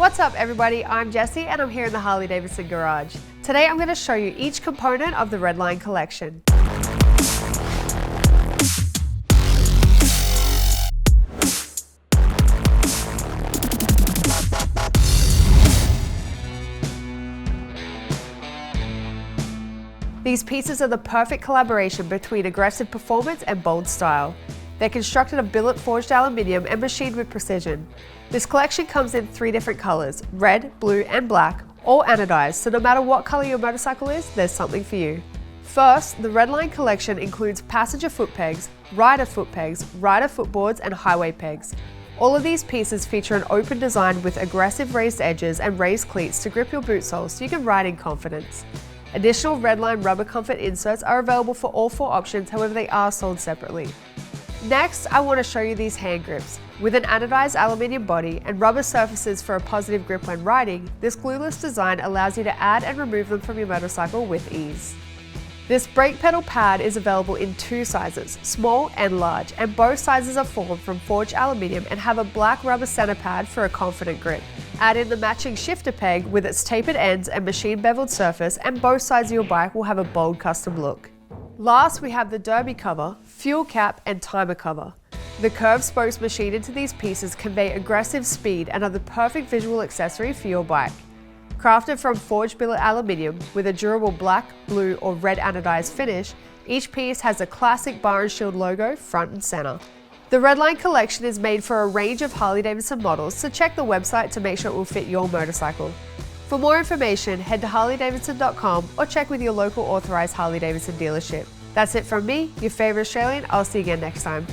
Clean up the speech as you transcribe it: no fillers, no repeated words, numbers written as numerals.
What's up everybody, I'm Jessie and I'm here in the Harley-Davidson garage. Today I'm going to show you each component of the Redline collection. These pieces are the perfect collaboration between aggressive performance and bold style. They're constructed of billet forged aluminium and machined with precision. This collection comes in 3 different colors, red, blue and black, all anodized, so no matter what color your motorcycle is, there's something for you. First, the Redline collection includes passenger foot pegs, rider footboards and highway pegs. All of these pieces feature an open design with aggressive raised edges and raised cleats to grip your boot soles so you can ride in confidence. Additional Redline rubber comfort inserts are available for all 4 options, however they are sold separately. Next, I want to show you these hand grips. With an anodized aluminium body and rubber surfaces for a positive grip when riding, this glueless design allows you to add and remove them from your motorcycle with ease. This brake pedal pad is available in 2 sizes, small and large, and both sizes are formed from forged aluminium and have a black rubber center pad for a confident grip. Add in the matching shifter peg with its tapered ends and machine beveled surface, and both sides of your bike will have a bold custom look. Last, we have the derby cover, fuel cap and timer cover. The curved spokes machined into these pieces convey aggressive speed and are the perfect visual accessory for your bike. Crafted from forged billet aluminium with a durable black, blue or red anodized finish, each piece has a classic bar and shield logo front and center. The Redline collection is made for a range of Harley-Davidson models, so check the website to make sure it will fit your motorcycle. For more information, head to harleydavidson.com or check with your local authorized Harley-Davidson dealership. That's it from me, your favorite Australian. I'll see you again next time.